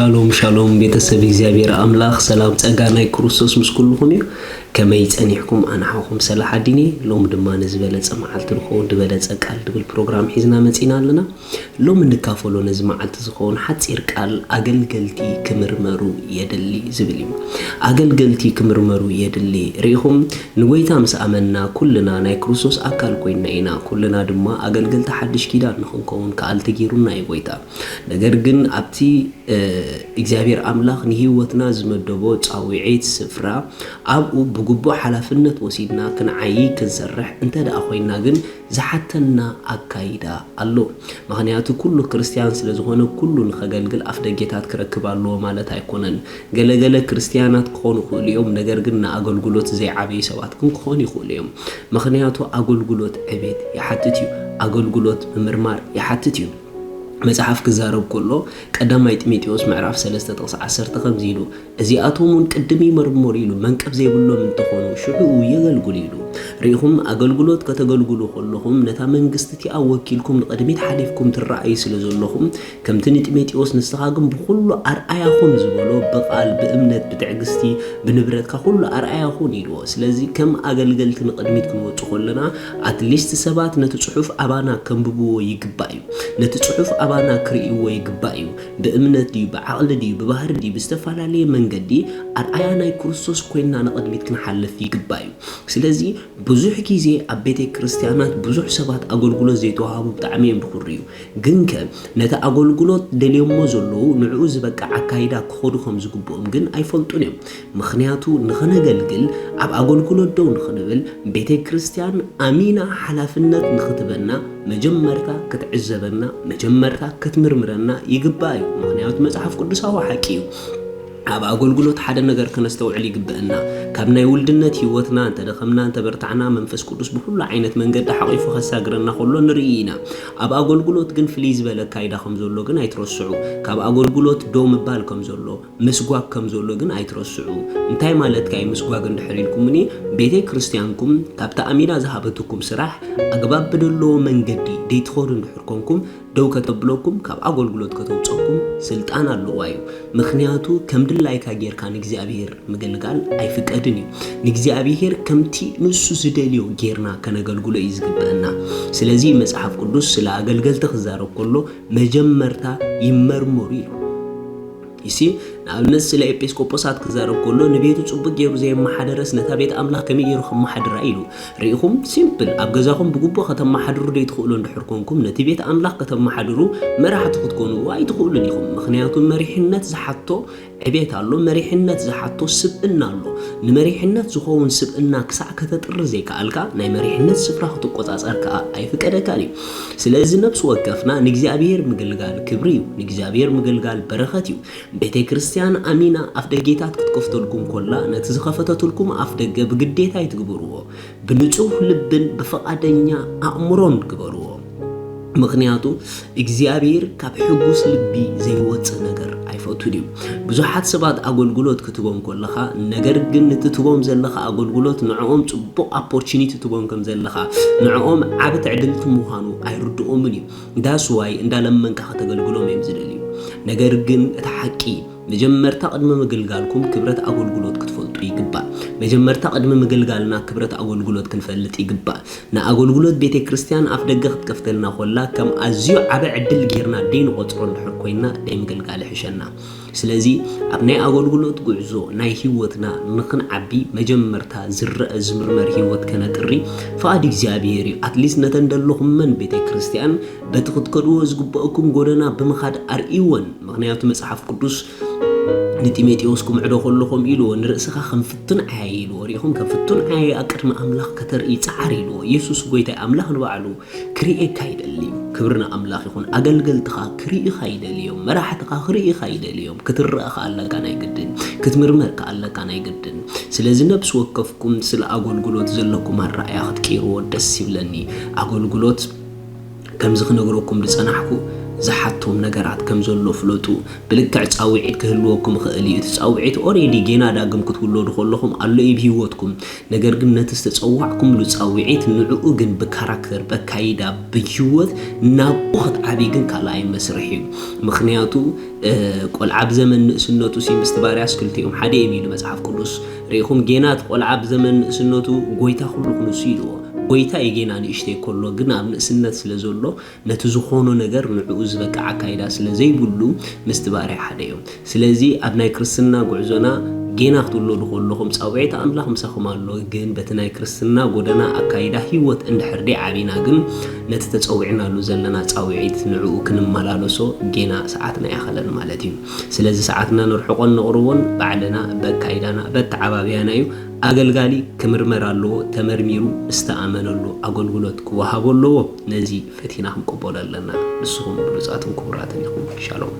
ሻሎም ሻሎም ቤተሰብ እግዚአብሔር አምላክ ሰላም ጸጋናይ ክርስቶስ ምስኩልኩም እዩ ከመይ ጸኒሕኩም አናሐኩም ሰላሕ አዲኔ ሎም ድማ ንዝበለጸ መዓልቲ ንኾን ድበለጸ ቃል ድብል ፕሮግራም ሒዝና መጺና ኣለና ሎም እንካፈሎ ነዚ መዓልቲ ዝኾን ሓጺር ቃል አገልገልቲ ክምርመሩ የድሊ ዝብል እዩ አገልገልቲ ክምርመሩ የድሊ ሪኹም ንጎይታ ምስ አመና ኩልና ናይ ክርስቶስ አካል ኮይና ኢና ኩልና ድማ አገልገልቲ ሓድሽ ኪዳን ንኽንከውን ከአልቲ ጊሩና ይጎይታ ነገር ግን ኣብቲ እግዚአብሔር አምላክ ንህይወትና ዝመደቦ ጻዊዒት ስፍራ ኣብኡ ብግቦ ሓላፍነት ወሲድና ክንዓይ ክንሰርሕ እንተዳ ኮይና ግን ዝሓተና አካይዳ ኣሎ ምክንያቱ ኩሉ ክርስቲያን ስለዝኾነ ኩሉ ንኸገልግል ኣፍደጌታት ክረክብ ኣለዎ ማለት ኣይኮነን ገለገለ ክርስቲያናት ክኾኑ ይኽእሉ እዮም ነገር ግን ንኣገልግሎት ዘይዓበዩ ሰባት ክኾኑ ይኽእሉ እዮም ምክንያቱ ኣገልግሎት ዕቤት ይሓትት እዩ ኣገልግሎት ምምርማር ይሓትት እዩ መጽሐፍ ክዛረብ ከሎ ቀዳማይ ጢሞቴዎስ ምዕራፍ 3:10 ከምዚ ኢሉ እዚኣቶምን ቅድሚ መርሞር ኢሉ መንቀብ ዘይብሎም እንትኾኑ ሽዑ የገልግሉ ኢሉ ሪኹም ኣገልግሎት ከተገልግሉ ከለኹም ነታ መንግስቲ ኣወኪልኩም ንቀድሚት ሓሊፍኩም ትራእዩ ስለዘለኹም ከምቲ ጢሞቴዎስ ንስኻግም ብኩሉ ኣርአያኹም ዝበሎ በቃል በእምነት ብትዕግስቲ ብንብረትካ ኩሉ ኣርአያኹም ኢሉ ስለዚ ከም ኣገልገልቲ ንቀድሚት ክንወጽ ከለና ኣትሊስት ሰባት ነቲ ጽሑፍ ኣባና ከንብብዎ ይግባእ እዩ ነቲ ጽሑፍ አባና ክሪእዎ ይግባእ እዩ በእምነት ዲዩ በዓቅሊ ዲዩ በባህር ዲዩ በስተፈላለየ መንገዲ ኣርአያ ናይ ክርስቶስ ኮይና ንቀድሚት ክንሓልፍ ይግባእ እዩ ስለዚ ብዙሕ ግዜ ኣብ ቤተ ክርስቲያናት ብዙሕ ሰባት ኣገልግሎት ዘይተዋሃቡ ብጣዕሚ እዮም ድኽርዩ ግን ነቲ ኣገልግሎት ደልዮሞ ዘለዉ ንዕኡ ዝበቃ አካይዳ ክኸዱ ከም ዝግብኦም ግን ኣይፈልጡን እዮም ምክንያቱ ንኽነገልግል ኣብ ኣገልግሎት ደው ንኽንብል ቤተ ክርስቲያን ኣሚና ሓላፍነት ንኽትበና መጀመርታ ክትዕዘበና መጀመርታ ክትምርምረና ይግባእ እዩ ምክንያቱ መጽሐፍ ቅዱሳዊ ሓቂ እዩ ኣብ ኣገልግሎት ሓደ ነገር ከነስተውዕል ይግበአና ካብ ናይ ውልድነት ህይወትና እንተደኸምና እንተበርታዕና መንፈስ ቅዱስ ብኩሉ ዓይነት መንገዲ ሓቂፉ ከሳግረና ከሎ ንርኢና ኣብ ኣገልግሎት ግን ፍልይ ዝበለ ካይዳ ከም ዘሎ ግን ኣይትረስዑ ካብ ኣገልግሎት ዶ ምባል ከም ዘሎ ምስጓግ ከም ዘሎ ግን ኣይትረስዑ እንታይ ማለት ካይ ምስጓግ እንድሕሪልኩምኒ ቤተ ክርስቲያንኩም ካብታ ኣሚና ዝሃበትኩም ስራሕ ኣግባብ ብደለዎ መንገዲ ደይትኸዱ እንድሕርኮንኩም ደው ከተብለኩም ካብ ኣገልግሎት ከተውፀኩም ስልጣን ኣለዋ እዩ ምክንያቱ ከም ድላይካ ጌርካ ንእግዚአብሔር ምግልጋል ኣይፍቀድን እዩ ንእግዚአብሔር ከምቲ ንሱ ዝደልዮ ጌርና ከነገልግሎ እዩ ዝግበአና ስለዚ መጽሐፍ ቅዱስ ስለ ኣገልገልቲ ክዛረብ ከሎ መጀመርታ ይመርመሩ እዩ ይሲ ንኣብነት ስለ ኤጲስቆጶሳት ክዛረብ ከሎ ንቤቱ ጽቡቅ ገይሩ ዘይመሓደረስ ነታ ቤት ኣምላኽ ከመይ ገይሩ ከመሓድራ ኢሉ ሪኢኹም ሲምፕል ኣብ ገዛኹም ብግቡእ ከተመሓድሩ ደይትኽእሉ እንድሕርኮንኩም ነቲ ቤት ኣምላኽ ከተመሓድሩ መራሕቲ ክትኮኑ ኣይትኽእሉን ኢኹም ምክንያቱ መሪሕነት ዝሓቶ ዕቤት ኣሎ መሪሕነት ዝሓቶ ስብእና ኣሎ ንመሪሕነት ዝኸውን ስብእና ክሳዕ ከተጥሪ ዘይከኣልካ ናይ መሪሕነት ስፍራ ክትቆጻጸር ከዓ ኣይፍቀደካን እዩ ስለዚ ነብስ ወከፍና ንእግዚአብሔር ምግልጋል ክብሪ እዩ ንእግዚአብሔር ምግልጋል በረኸት እዩ ቤተ ክርስቲያን ኣሚና ኣፍደጌታት ክትከፍተልኩም ኮላ ነቲ ዝኸፈተትልኩም ኣፍደገ ብግዴታ ይትግበርዎ ብንጹህ ልብን ብፈቃደኛ ኣእምሮን ግበርዎ ምክንያቱ እግዚአብሔር ካብ ሕጉስ ልቢ ዘይወጽእ ነገር ኣይፈቱን እዩ ብዙሓት ሰባት ኣገልግሎት ክትቦም ኮለኻ ነገር ግን ትትቦም ዘለኻ ኣገልግሎት ንዕኦም ጽቡቕ ኦፖርቹኒቲ ትቦም ከም ዘለኻ ንዕኦም ዓብ ዕድልቲ ምዃኑ ኣይርድኦምን እዩ ዳስ ዋይ እንዳለመንካ ከተገልግሎም እዮም ዝደልዩ ነገር ግን እቲ ሓቂ መጀመርታ ቅድመ ምግልጋልኩም ክብረት ኣገልግሎት ክትፈልጡ ይግባእ መጀመርታ ቅድመ ምግልጋልና ክብረት ኣገልግሎት ክንፈልጥ ይግባእ ንኣገልግሎት ቤተ ክርስቲያን ኣፍ ደገ ክትከፍተልና ኮላ ከም ኣዝዩ ዓበ ዕድል ጌርና ደይ ንቆጽሮ እንድሕር ኮይና ደይ ምግልጋል ይሕሸና ስለዚ ኣብ ናይ ኣገልግሎት ጉዕዞ ናይ ህይወትና ንኽንዓቢ መጀመርታ ዝርአ ዝምርመር ህይወት ከነጥሪ ፍቓድ እግዚአብሔር እዩ ኣትሊስት ነተንደለኹም መን ቤተ ክርስቲያን በቲ ክትከድዎ ዝግበአኩም ጎደና ብምኻድ ኣርእይወን ምክንያቱ መጽሐፍ ቅዱስ ንጢሞቴዎስ ኩምዕዶ ከለኹም ኢሉ ንርእስኻ ከም ፍቱን ዓይ ኢሉ ሪኢኹም ከም ፍቱን ዓይ ኣቅድሚ ኣምላኽ ከተርኢ ጻዕር ኢሉ ኢየሱስ ጎይታይ ኣምላኽ ንባዕሉ ክሪኤካ ይደሊ ክብርና ኣምላኽ ይኹን ኣገልገልትኻ ክሪኢኻ ይደልዮም መራሕትኻ ክሪኢኻ ይደልዮም ክትረአኻ ኣለካ ናይ ግድን ክትምርመርካ ኣለካ ናይ ግድን ስለዚ ነብስ ወከፍኩም ስለ ኣገልግሎት ዘለኩም ኣረኣያ ክትቀይርዎ ደስ ይብለኒ ኣገልግሎት ከምዚ ክነግረኩም ዝጸናሕኩ زحتهم نجارات كم زلوا فلوتو بلكع تصاوعيت كهلوكم خالي تصاوعيت اوريدي جينا داغم كتولو دخلكم الله يبهيوتكم نجر ግን ነተጽዋዕኩም ልጻውዒት ንዕኡ ግን በካራክተር በካይዳ በህይወት ናቡኸት ዓቢ ግን ካላይ መስርሕ ምክንያቱ ቆልዓብ ዘመን ንእስነቱ ሲምስተባርያስ ክልቲኦም ሓደ የሚል መጽሐፍ ቅዱስ ሪኹም ጌናት ቆልዓብ ዘመን ንእስነቱ ጎይታ ሁሉ ክንሱ ይልዎ ጎይታ የጌና ንእሽቴ ኮሎ ግን ኣብ ንእስነት ስለዘሎ ነቲ ዝኾኖ ነገር ንዕኡ ዝበቃ ዓካይዳ ስለዘይብሉ ምስተባርያ ሓደ እዮም ስለዚ ኣብ ናይ ክርስትና ጉዕዞና ጌና ክትውሎ ድኾለኹም ጻውዒት ኣምላኽ ምሳኹም ኣሎ ግን በትናይ ክርስትና ጎደና ኣካይዳ ህይወት እንድሕርዲ ዓቢና ግን ነቲ ተጸውዕናሉ ዘለና ጻውዒት ንዕኡ ክንመላለሶ ጌና ሰዓትና ያኸለን ማለት እዩ ስለዚ ሰዓትና ንርሕቆን ንቕርቦን ባዕልና በካይዳና በተዓባብያና እዩ አገልጋሊ ክምርመራሎ ተመርሚሩ እስተአመነሎ አገልግሎት ክወሃበሎ ነዚ ፈቲናም ቆቦላለና ንስኹም ብሉጻትን ክቡራትን ይኹም ሻሎም